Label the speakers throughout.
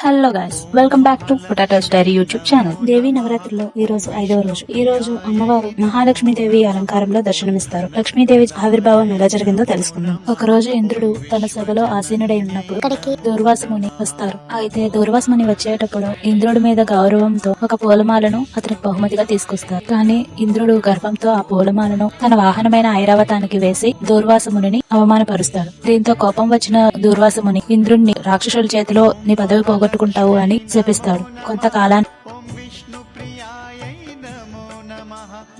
Speaker 1: Hello guys, welcome back to potatoes diary YouTube channel. Devi నవరాత్రిలో ఈ రోజు 5వ రోజు. ఈ రోజు అమ్మవారు మహాలక్ష్మీదేవి అలంకారంలో దర్శనమిస్తారు. లక్ష్మీదేవి ఆవిర్భావం ఎలా జరిగిందో తెలుసుకుందాం. ఒక రోజు ఇంద్రుడు తన సభలో ఆసీనుడై ఉన్నప్పుడు అక్కడికి దూర్వాసముని వస్తారు. అయితే దూర్వాసముని వచ్చేటప్పుడు ఇంద్రుడి మీద గౌరవంతో ఒక పూలమాలను అతనికి బహుమతిగా తీసుకొస్తారు. కానీ ఇంద్రుడు గర్భంతో ఆ పూలమాలను తన వాహనమైన ఐరావతానికి వేసి దూర్వాసముని అవమానపరుస్తాడు. దీంతో కోపం వచ్చిన దూర్వాసముని ఇంద్రుడిని రాక్షసుల చేతిలో నీ పదవి పోగొట్టుకుంటావు అని శపిస్తాడు. కొంతకాలానికి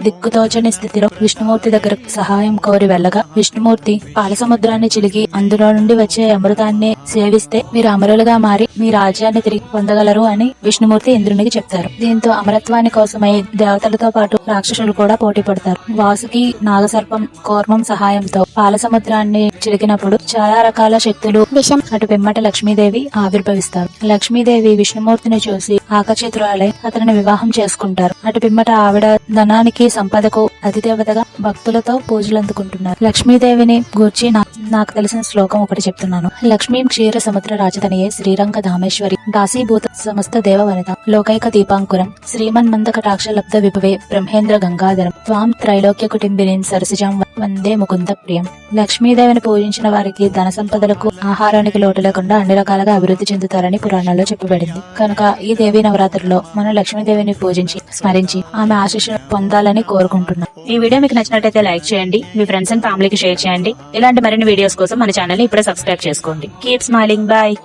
Speaker 1: దిక్కుతోచని స్థితిలో విష్ణుమూర్తి దగ్గర సహాయం కోరి వెళ్ళగా విష్ణుమూర్తి పాల సముద్రాన్ని చిలికి అందులో నుండి వచ్చే అమృతాన్ని సేవిస్తే మీరు అమరులుగా మారి మీ రాజ్యాన్ని తిరిగి పొందగలరు అని విష్ణుమూర్తి ఇంద్రునికి చెప్తారు. దీంతో అమరత్వాని కోసమై దేవతలతో పాటు రాక్షసులు కూడా పోటీ పడతారు. వాసుకి నాగసర్పం కూర్మం సహాయంతో పాల సముద్రాన్ని చిలికినప్పుడు చాలా రకాల శక్తులు అటు పిమ్మట లక్ష్మీదేవి ఆవిర్భవిస్తారు. లక్ష్మీదేవి విష్ణుమూర్తిని చూసి ఆకర్షితురాలై అతనిని వివాహం చేసుకుంటారు. అటు పిమ్మట ఆవిడ ధనానికి సంపదకు అధిదేవతగా భక్తులతో పూజలు అందుకుంటున్నారు. లక్ష్మీదేవిని గూర్చి నాకు తెలిసిన శ్లోకం ఒకటి చెప్తున్నాను. లక్ష్మీం క్షీర సముద్ర రాజధానియే శ్రీరంగ ధామేశ్వరి దాసీభూత సమస్త దేవ వనిత లోకైక దీపాంకురం శ్రీమన్మంద కటాక్ష లబ్ధ విభవే బ్రహ్మేంద్ర గంగాధరం త్వాం త్రైలోక్య కుటుంబినీం సరసిజాం వందే ముకుంద ప్రియం. లక్ష్మీదేవిని పూజించిన వారికి ధన సంపదలకు ఆహారానికి లోటు లేకుండా అన్ని రకాలుగా అభివృద్ధి చెందుతారని పురాణాల్లో చెప్పబడింది. కనుక ఈ దేవీ నవరాత్రుల్లో మనం లక్ష్మీదేవిని పూజించి స్మరించి ఆమె ఆశీస్సులు పొందాలని కోరుకుంటున్నాం. ఈ వీడియో మీకు నచ్చినట్లయితే లైక్ చేయండి, మీ ఫ్రెండ్స్ అండ్ ఫ్యామిలీకి షేర్ చేయండి. ఇలాంటి మరిన్ని వీడియోస్ కోసం మన ఛానల్ ని ఇప్పుడే సబ్స్క్రైబ్ చేసుకోండి. Keep smiling, bye.